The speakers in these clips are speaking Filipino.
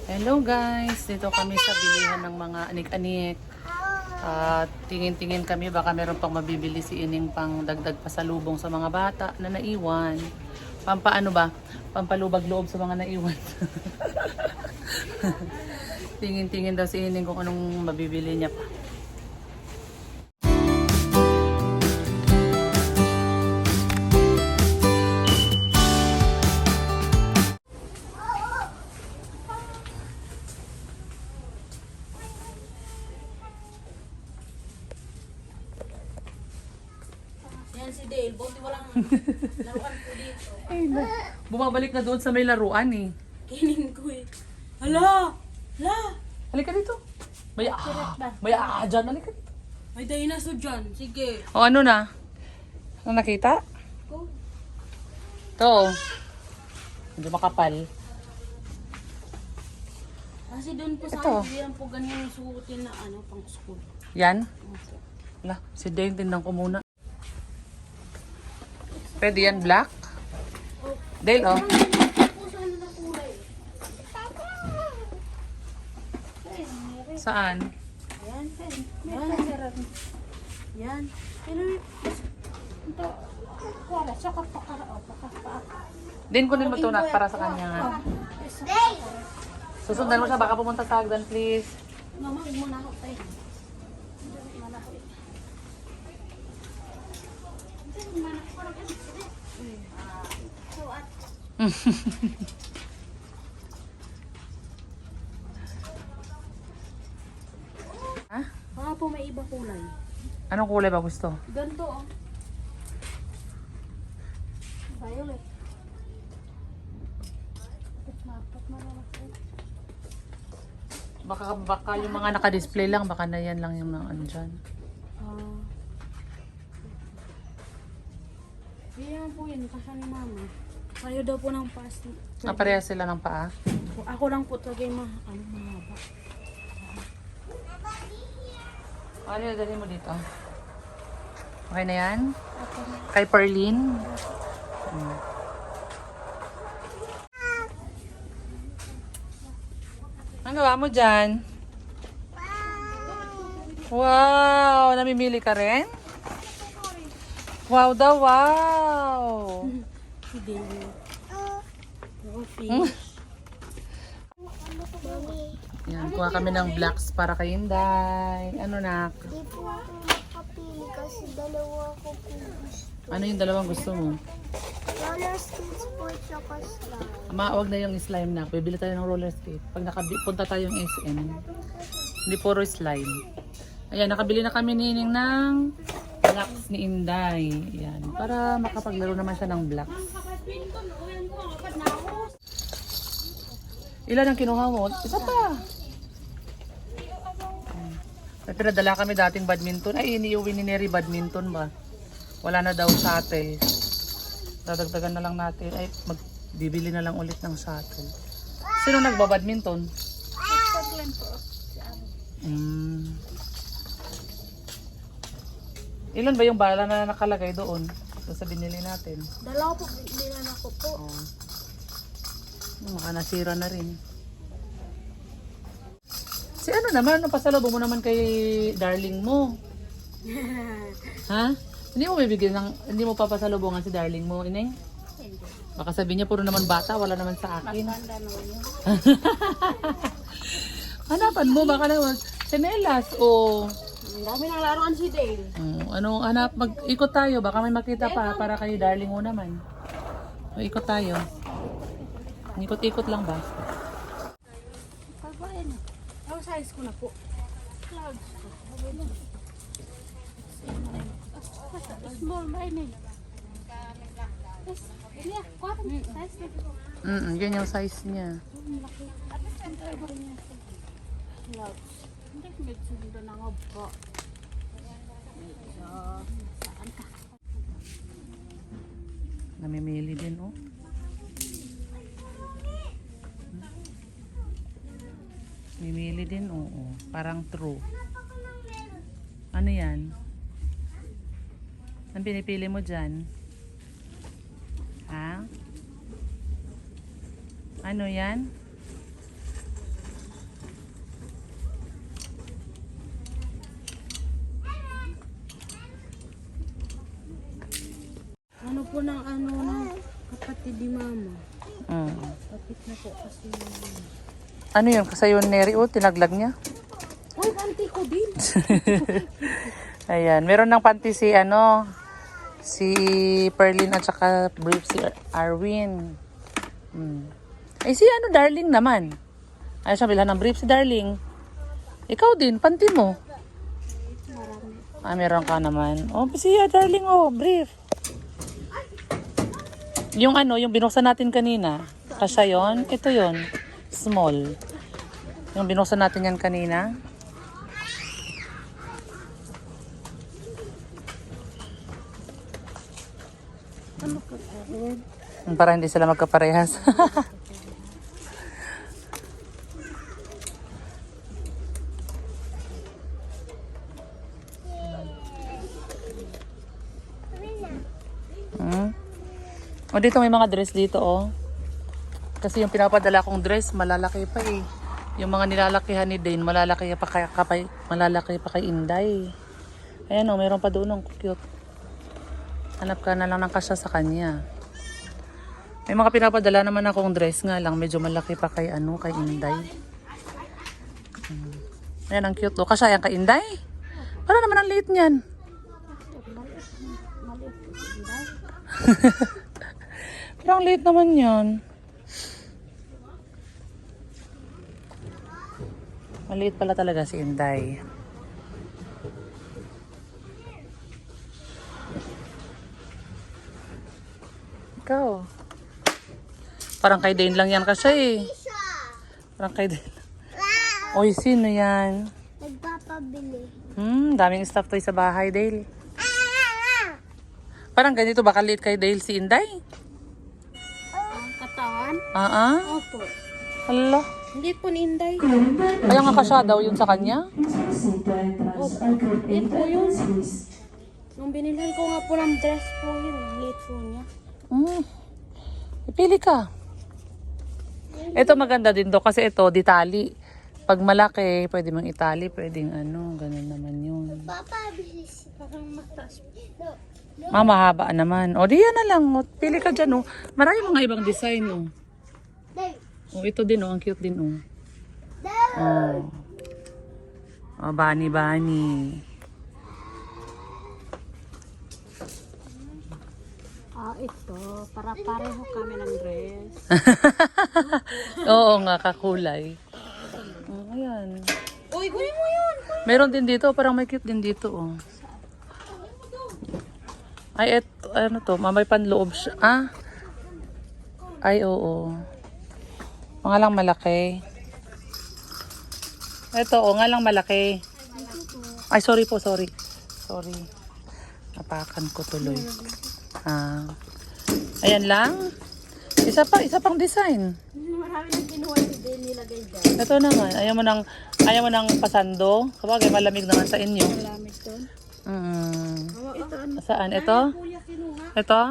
Hello guys, dito kami sa bilihan ng mga anik-anik. Tingin-tingin kami baka meron pang mabibili si Ining pang dagdag pasalubong sa mga bata na naiwan. Pampaano ba? Pampalubag loob sa mga naiwan. Tingin-tingin daw si Ining kung anong mabibili niya pa. Yan si Dale, buti walang laruan ko dito. Ay, bumabalik na doon sa may laruan eh. Kinin ko eh. Hala! Hala! Halika dito. May dyan. Halika dito. May dinosaur dyan. Sige. O ano na? Ano nakita? Go. Ito. Medyo makapal. Kasi doon po sa Ito. akin, yan po ganyan yung suotin na ano, pang school. Yan. Wala, si Dane, tindan ko muna. Pwede yan black? Dale, oh. Po sa ano na kulay. Saan? Yan. Yan. Yan. Pero ito. Wala, saka Din ko din mo ito na para sa kanya nga. Susundan mo siya, baka pumunta sa hagdan, please. Mama, huwag mo na ako tayo. Ha? Baka po may iba kulay. Anong kulay ba gusto? Ganito oh. Violet. Baka yung mga naka-display lang, baka na yan lang yung mga ano dyan. Yan po yun, kasya ni mama. Kayo daw po ng pass. Napareha sila ng paa. Ako lang po tagay mahaba. Ano yung dali mo dito? Okay na yan? Kay Perlin? Ano gawa mo dyan? Wow! Namimili ka rin? Wow daw, wow! Hindi. Yan, kuha kami ng blocks para kay Inday. Ano nak? Hindi po ako makapili kasi dalawa ko po gusto. Ano yung dalawang gusto mo? Roller skates po tsaka slime. Wag na yung slime na. Bibili tayo ng roller skate. Pag punta tayong SM. Hindi puro slime. Ayan, nakabili na kami nining ng blocks ni Inday. Ayan, para makapaglaro naman siya ng blocks. Ilan ang kinuha mo? Isa pa. May pinadala kami dating badminton. Ay, iniuwi ni Neri badminton ba? Wala na daw shuttle. Dadagdagan na lang natin. Ay, magbibili na lang ulit ng shuttle. Sino nagbabadminton? Ilan ba yung bala na nakalagay doon? Sa binili natin. Dalawa po, bilan ako po. Oh. Maka nasira na rin. Si ano naman, pasalubong mo naman kay darling mo. Ha? Hindi mo bibigyan ng, hindi mo papasalubungan si darling mo, Ineng? Baka sabihin niya puro naman bata, wala naman sa akin. Tanda naman yun. Hanapan mo, baka naman senelas o Ang dami ng laruan si Dale. ano, hanap, mag-ikot tayo, baka may makita pa para kay darling mo naman. O, ikot tayo. Ikot-ikot lang ba? Pagbain. Ang size ko na po. Clouds ko. Small ba ini? Ini ya, kuat size na. Yun yung size niya. Clouds. Hindi ko medyo sundan na nga po. Medyo, saan ka? Namimili din, oh. Mimili din, oo. Parang true. Ano yan? Ang pinipili mo dyan? Ha? Ano yan? po ng ano ng kapatid ni mama. Mm. Kapit na po kasi Ano yun? Kasayoneri o tinaglag niya? uy, auntie ko din. Ayan. Meron ng panty si si Perlin at saka brief si Arwin. Eh si Darling naman. Ayaw siya bilhan ng brief si Darling. Ikaw din, panty mo. Meron ka naman. Oh, siya, Darling, brief. Yung yung binuksan natin kanina. Kasya yon, ito yon, small. Yung binuksan natin yan kanina. Para hindi sila magkaparehas. O dito may mga dress dito Kasi yung pinapadala kong dress malalaki pa Yung mga nilalakihan ni Dane malalaki pa kay Inday. Ayan meron pa doon cute. Hanap ka na lang ng kasya sa kanya. May mga pinapadala naman akong dress nga lang medyo malaki pa kay kay Inday. Ayan ang cute kasya yan kay Inday. Para naman ang liit niyan. Pero ang liit naman yan. Maliit pala talaga si Inday. Ikaw. Parang kay Dane lang yan kasi Parang kay Dane. Oy, sino yan? Nagpapabili. Daming stuff toy sa bahay, Dale. Parang ganito ba kaliit kay Dale si Inday? Ang katawan? Opo. Hala. Hindi po ni Inday. Kaya nga kasya daw yun sa kanya? Opo. Yan po yun. Nung binilhan ko nga po ng dress po yun. Late po niya. Ipili ka. Ito maganda din to kasi ito ditali. Pag malaki, pwede mong itali, pwedeng ganun naman yun. Papabili siya. Parang mataas. No. Mahaba naman. O, di yan na lang. Pili ka dyan, Marami mga ibang design, Dave. Ito din, Ang cute din, Dave. Bani. Ito. Para pareho kami ng dress. Oo nga, kakulay. Ayan. Uy, kunin mo yun. Meron din dito, parang may cute din dito, Ay, ano to? May panloob siya. Ay, oo. Mga lang malaki. Ito, nga lang malaki. Ay, sorry po, sorry. Sorry. Napakan ko tuloy. Ayan lang. Isa pang design. Marami yung kinuha si Dale nilagay dyan. Ito naman, ayaw mo ng pasando. Kapag malamig naman sa inyo. Malamig doon. Ito ano? Saan? Ito? Kuya kinuha. Ito?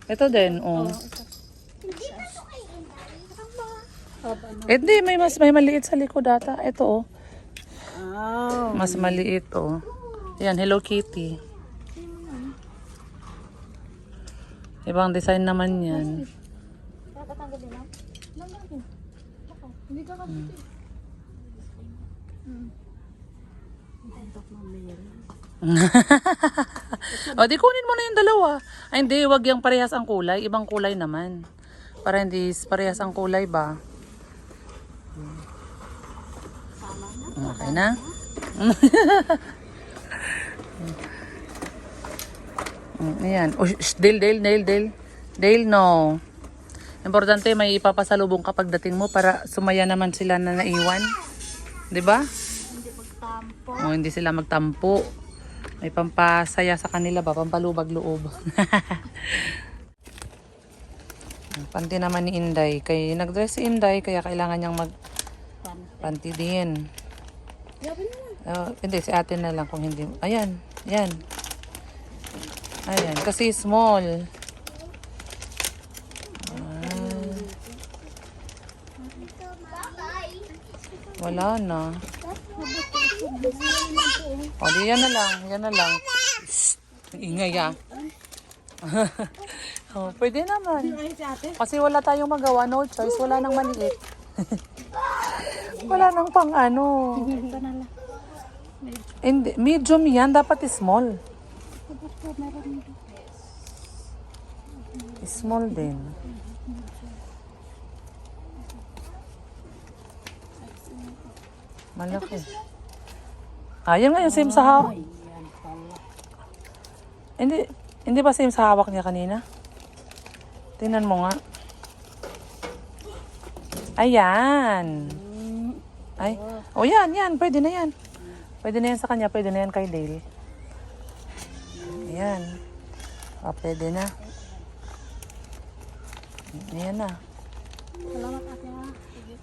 Ito din, Hindi, may maliit sa likod ata. Ito, Mas maliit, Yan, Hello Kitty. Ibang design naman yan. Hindi ka kasi. O, di kunin mo na yung dalawa. Ay, hindi, wag yung parehas ang kulay. Ibang kulay naman. Para hindi parehas ang kulay ba? Okay na? Ayan. Oh, Dale, no. Importante may ipapasalubong kapag dating mo para sumaya naman sila na naiwan. 'Di ba? Hindi magtampo. Hindi sila magtampo. May pampasaya sa kanila ba? Pampalubag loob. Panty naman ni Inday. Kaya nag-dress si Inday kaya kailangan niyang panty din. Hindi, si ate na lang kung hindi. Ayan. Ayan, kasi small. Wala na. O, di yan na lang. Shhh, ingay Oh, pwede naman. Ay, si ate. Kasi wala tayong magawa, no choice. Wala nang maliit. Wala nang pang ano. Ito na lang. Hindi, medium yan. Dapat small. Dapat ko meron dito. Small din. Malaki. Yan nga yung same sa hawak. Hindi ba same sa hawak niya kanina? Tingnan mo nga. Ayan. Ay. Oh, yan. Pwede na yan. Pwede na yan sa kanya. Pwede na yan kay Dale. Ayan. Oh, pwede na. Ayan na. Salamat ate ha. Sige.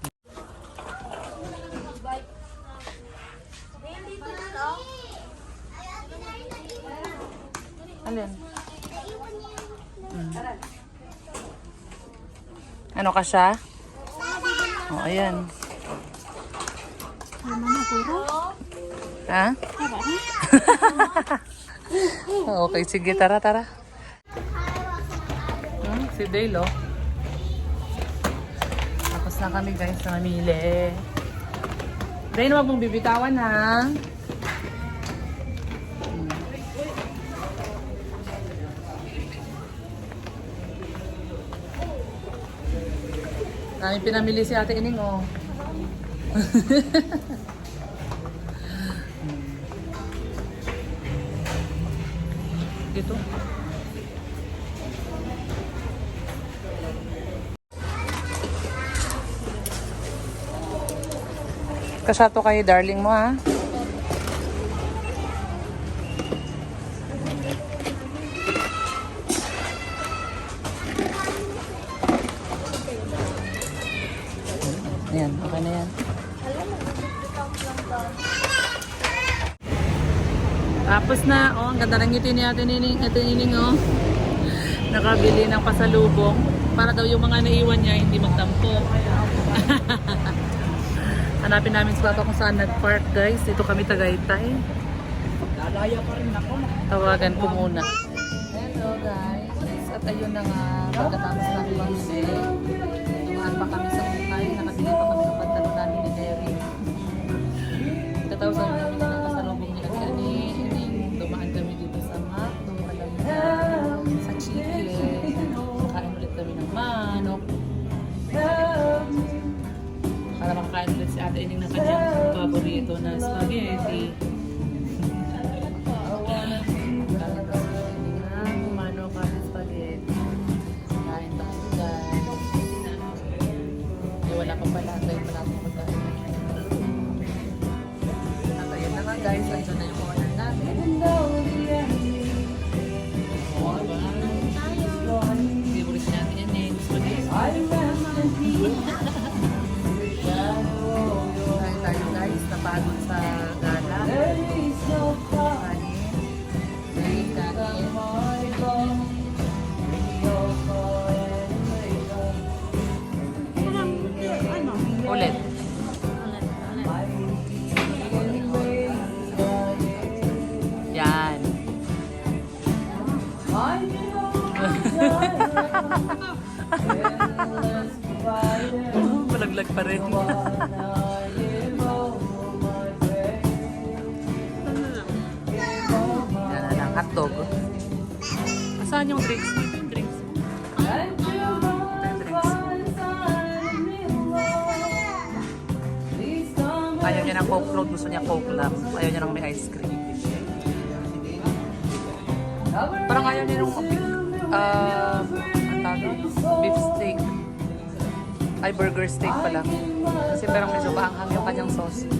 Alin? Ano ka siya? Oh, ayan. Ano na, guro? Ha? Taba na? Okay, sige. Tara. Si Dale, oh. Tapos na kami, guys, na mamili. Dale, huwag mong bibitawan, ha? Dami pinamili si Ate Ining, oh. Dito. Kasyato kayo, darling mo, ha? Ayan, okay na yan. Tapos na, oh, ang ganda ng ngiti ni Ate Nining, oh. Nakabili ng pasalubong para daw yung mga naiwan niya hindi magtampo. Hanapin namin sa papa kung saan nag-park, guys. Dito kami Tagaytay. Lalaya pa rin ako. Tawagan ko muna. Hello, guys. At ayun na nga, pagkatapos ng bumili, dumaan pa kami sa Hukay. Nakabili pa kami ng pantalon namin ni Derry. Tatawag namin ng pasalubong ni Ate Ining. Dumaan kami dito sa Macdo, alam mo, sa chicken. Kain ulit kami ng manok. Para makakain ulit si Ate Ining ng kanyang paborito na spaghetti. Manok at spaghetti. Kain tayo, guys. Wala pa pala tayo maraming pagkain. At ayun na nga, guys. Andun na yung order namin. Favorite natin yan eh. Spaghetti. Kain tayo, guys. Napagod sa gala. Kanin. Ulit. Yan. Malaglag pa rin. Yan na lang, hotdog. Saan yung drinks? Yung drinks. Ayaw niya ng Coke float, gusto niya Coke lang. Ayaw niya ng may ice cream. Parang ayaw niya ng beef steak. Ay, burger steak pala. Kasi parang medyo maanghang yung kanyang sauce.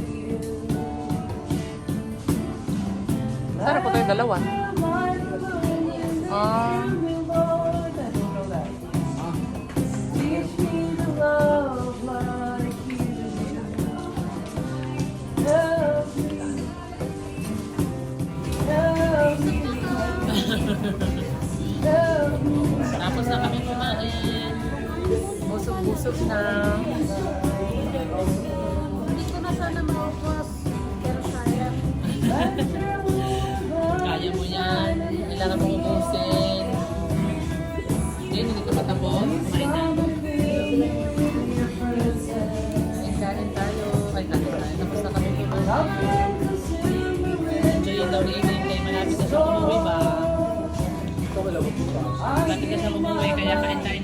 Sarap po tayong dalawa. Tapos na kami kumain. Busog-busog na. Hindi ko na sana maubos. Pero sayang. Kaya mo yan. Kailangan mong ubusin. Bakit ka siya umuwi? Kaya kain tayo